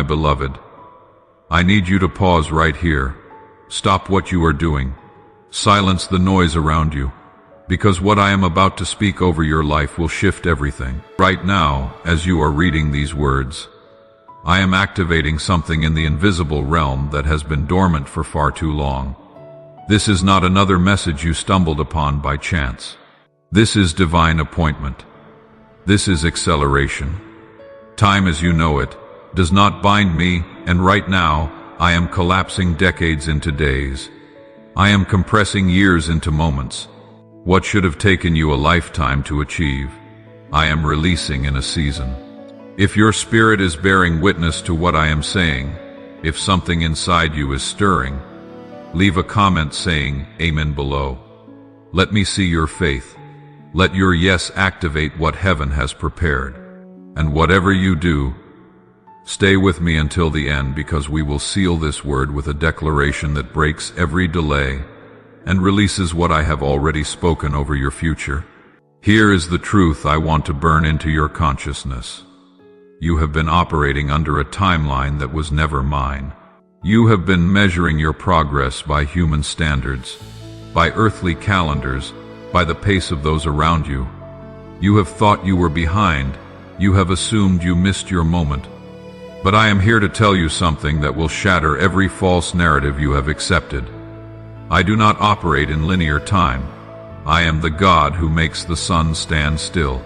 beloved. I need you to pause right here. Stop what you are doing. Silence the noise around you, because what I am about to speak over your life will shift everything. Right now, as you are reading these words, I am activating something in the invisible realm that has been dormant for far too long. This is not another message you stumbled upon by chance. This is divine appointment. This is acceleration. Time as you know it does not bind me, and right now I am collapsing decades into days. I am compressing years into moments. What should have taken you a lifetime to achieve, I am releasing in a season. If your spirit is bearing witness to what I am saying, if something inside you is stirring, leave a comment saying Amen below. Let me see your faith. Let your yes activate what heaven has prepared. And whatever you do, stay with me until the end, because we will seal this word with a declaration that breaks every delay and releases what I have already spoken over your future. Here is the truth I want to burn into your consciousness. You have been operating under a timeline that was never mine. You have been measuring your progress by human standards, by earthly calendars, by the pace of those around you. You have thought you were behind. You have assumed you missed your moment. But I am here to tell you something that will shatter every false narrative you have accepted. I do not operate in linear time. I am the God who makes the sun stand still.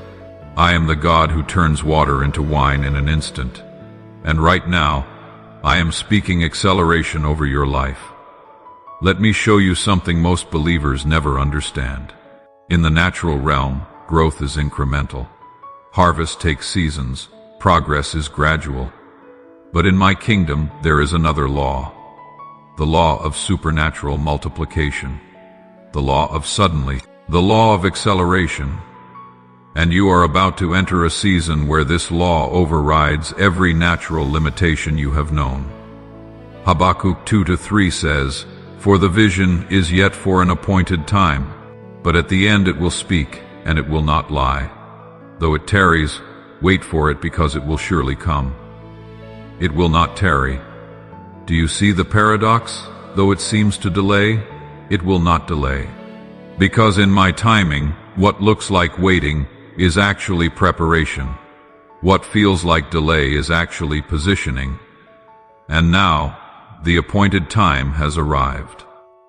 I am the God who turns water into wine in an instant. And right now, I am speaking acceleration over your life. Let me show you something most believers never understand. In the natural realm, growth is incremental. Harvest takes seasons. Progress is gradual. But in my kingdom, there is another law. The law of supernatural multiplication. The law of suddenly. The law of acceleration. And you are about to enter a season where this law overrides every natural limitation you have known. Habakkuk 2-3 says, "For the vision is yet for an appointed time, but at the end it will speak, and it will not lie. Though it tarries, wait for it, because it will surely come. It will not tarry." Do you see the paradox? Though it seems to delay, it will not delay. Because in my timing, what looks like waiting is actually preparation. What feels like delay is actually positioning. And now, the appointed time has arrived.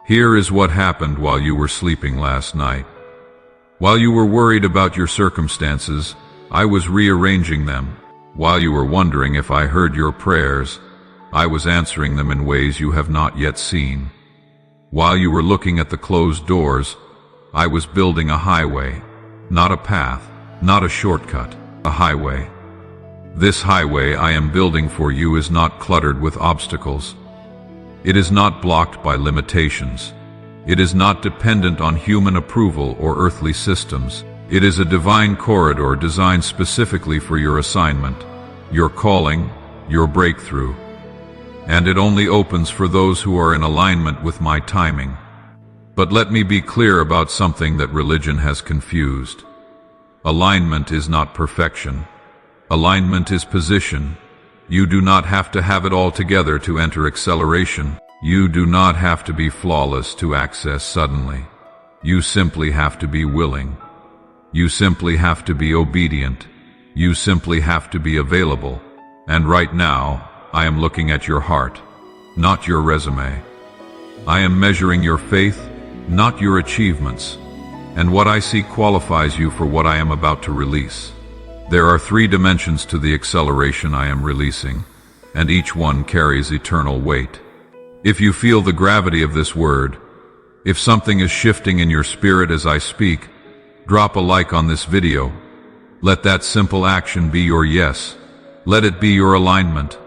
Here is what happened while you were sleeping last night. While you were worried about your circumstances, I was rearranging them. While you were wondering if I heard your prayers, I was answering them in ways you have not yet seen. While you were looking at the closed doors, I was building a highway, not a path, not a shortcut, a highway. This highway I am building for you is not cluttered with obstacles. It is not blocked by limitations. It is not dependent on human approval or earthly systems. It is a divine corridor designed specifically for your assignment, your calling, your breakthrough. And it only opens for those who are in alignment with my timing. But let me be clear about something that religion has confused. Alignment is not perfection. Alignment is position. You do not have to have it all together to enter acceleration. You do not have to be flawless to access suddenly. You simply have to be willing. You simply have to be obedient. You simply have to be available. And right now, I am looking at your heart, not your resume. I am measuring your faith, not your achievements. And what I see qualifies you for what I am about to release. There are 3 dimensions to the acceleration I am releasing, and each one carries eternal weight. If you feel the gravity of this word, if something is shifting in your spirit as I speak, drop a like on this video. Let that simple action be your yes. Let it be your alignment.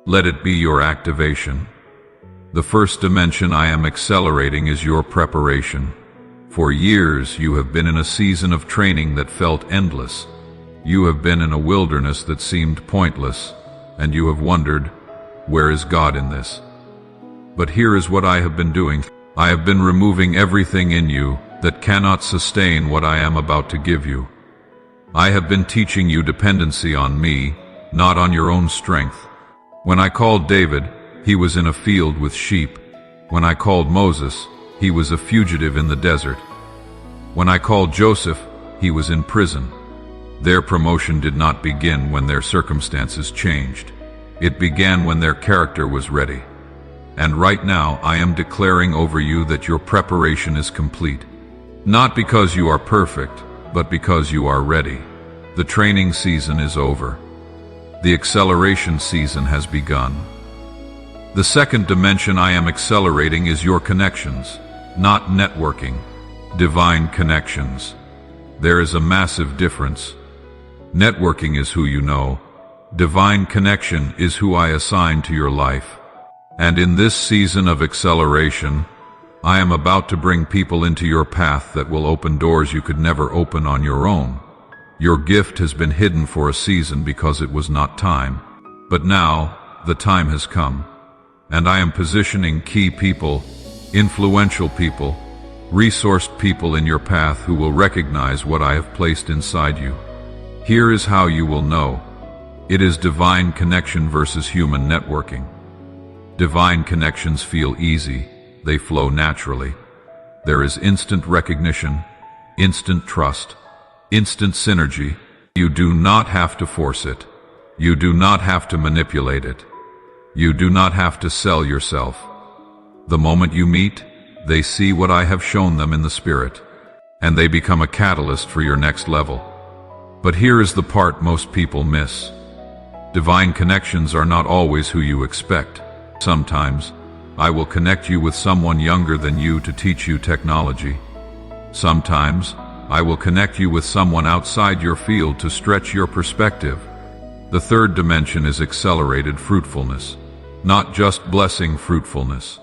Let it be your activation. The first dimension I am accelerating is your preparation. For years, you have been in a season of training that felt endless. You have been in a wilderness that seemed pointless, and you have wondered, where is God in this? But here is what I have been doing. I have been removing everything in you that cannot sustain what I am about to give you. I have been teaching you dependency on me, not on your own strength. When I called David, he was in a field with sheep. When I called Moses, he was a fugitive in the desert. When I called Joseph, he was in prison. Their promotion did not begin when their circumstances changed. It began when their character was ready. And right now I am declaring over you that your preparation is complete. Not because you are perfect, but because you are ready. The training season is over. The acceleration season has begun. The second dimension I am accelerating is your connections, not networking. Divine connections. There is a massive difference. Networking is who you know. Divine connection is who I assign to your life. And in this season of acceleration, I am about to bring people into your path that will open doors you could never open on your own. Your gift has been hidden for a season because it was not time. But now, the time has come. And I am positioning key people, influential people, resourced people in your path who will recognize what I have placed inside you. Here is how you will know. It is divine connection versus human networking. Divine connections feel easy. They flow naturally. There is instant recognition, instant trust, instant synergy. You do not have to force it. You do not have to manipulate it. You do not have to sell yourself. The moment you meet, they see what I have shown them in the spirit, and they become a catalyst for your next level. But here is the part most people miss. Divine connections are not always who you expect. Sometimes, I will connect you with someone younger than you to teach you technology. Sometimes, I will connect you with someone outside your field to stretch your perspective. The third dimension is accelerated fruitfulness, not just blessing fruitfulness.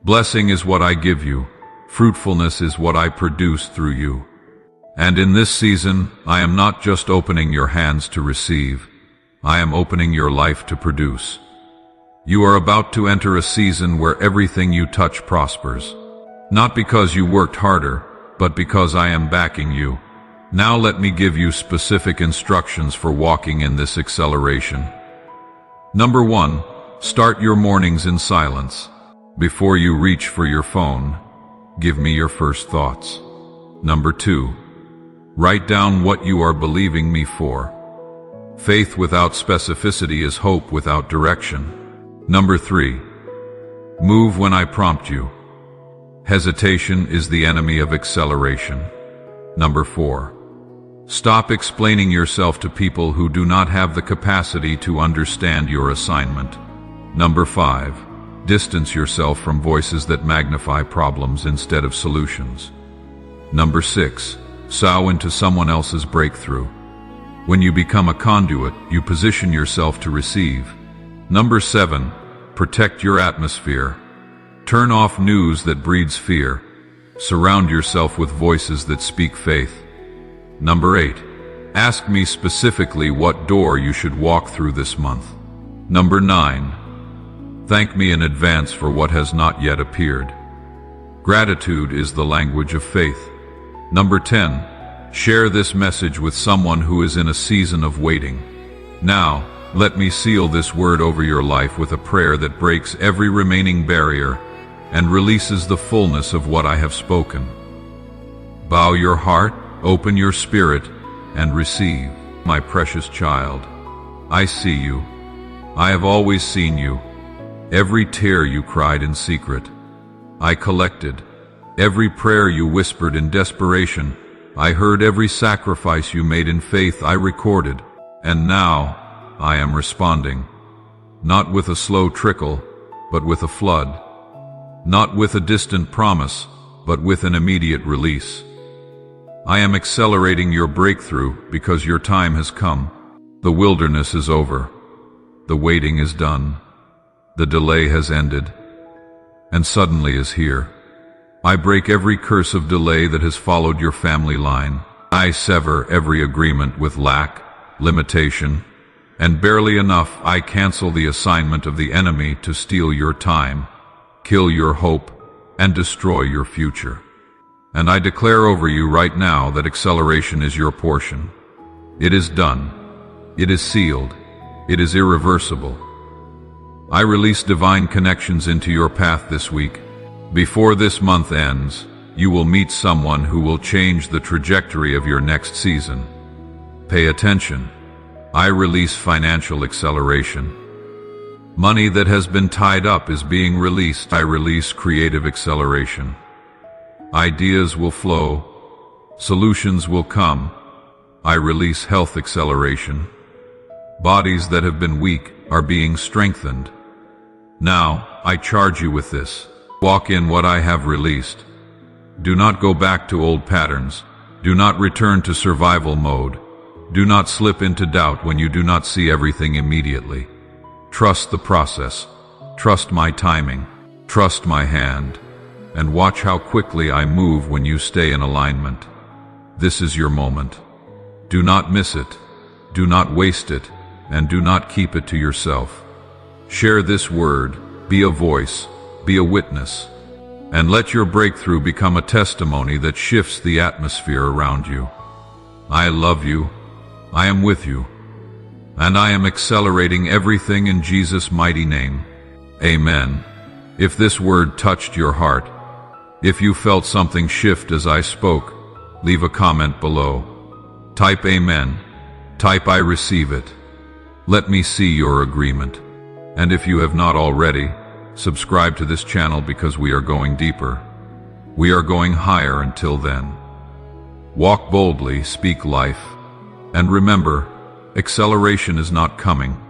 Blessing is what I give you. Fruitfulness is what I produce through you. And in this season, I am not just opening your hands to receive. I am opening your life to produce. You are about to enter a season where everything you touch prospers. Not because you worked harder, but because I am backing you. Now let me give you specific instructions for walking in this acceleration. Number 1, start your mornings in silence. Before you reach for your phone, give me your first thoughts. Number 2, write down what you are believing me for. Faith without specificity is hope without direction. Number 3, move when I prompt you. Hesitation is the enemy of acceleration. Number 4, stop explaining yourself to people who do not have the capacity to understand your assignment. Number 5, distance yourself from voices that magnify problems instead of solutions. Number 6, sow into someone else's breakthrough. When you become a conduit, you position yourself to receive. Number 7, protect your atmosphere. Turn off news that breeds fear. Surround yourself with voices that speak faith. Number 8, ask me specifically what door you should walk through this month. Number 9, thank me in advance for what has not yet appeared. Gratitude is the language of faith. Number 10, share this message with someone who is in a season of waiting. Now, let me seal this word over your life with a prayer that breaks every remaining barrier and releases the fullness of what I have spoken. Bow your heart, open your spirit, and receive. My precious child, I see you. I have always seen you. Every tear you cried in secret, I collected. Every prayer you whispered in desperation, I heard. Every sacrifice you made in faith, I recorded. And now, I am responding, not with a slow trickle, but with a flood. Not with a distant promise, but with an immediate release. I am accelerating your breakthrough because your time has come. The wilderness is over. The waiting is done. The delay has ended. And suddenly is here. I break every curse of delay that has followed your family line. I sever every agreement with lack, limitation, and barely enough. I cancel the assignment of the enemy to steal your time, kill your hope, and destroy your future. And I declare over you right now that acceleration is your portion. It is done. It is sealed. It is irreversible. I release divine connections into your path this week. Before this month ends, you will meet someone who will change the trajectory of your next season. Pay attention. I release financial acceleration. Money that has been tied up is being released. I release creative acceleration. Ideas will flow. Solutions will come. I release health acceleration. Bodies that have been weak are being strengthened. Now, I charge you with this. Walk in what I have released. Do not go back to old patterns. Do not return to survival mode. Do not slip into doubt when you do not see everything immediately. Trust the process. Trust my timing. Trust my hand. And watch how quickly I move when you stay in alignment. This is your moment. Do not miss it. Do not waste it. And do not keep it to yourself. Share this word. Be a voice. Be a witness. And let your breakthrough become a testimony that shifts the atmosphere around you. I love you. I am with you. And I am accelerating everything in Jesus' mighty name. Amen. If this word touched your heart, if you felt something shift as I spoke, leave a comment below. Type Amen. Type I receive it. Let me see your agreement. And if you have not already, subscribe to this channel because we are going deeper. We are going higher until then. Walk boldly, speak life. And remember, acceleration is not coming.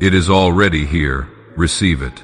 It is already here. Receive it.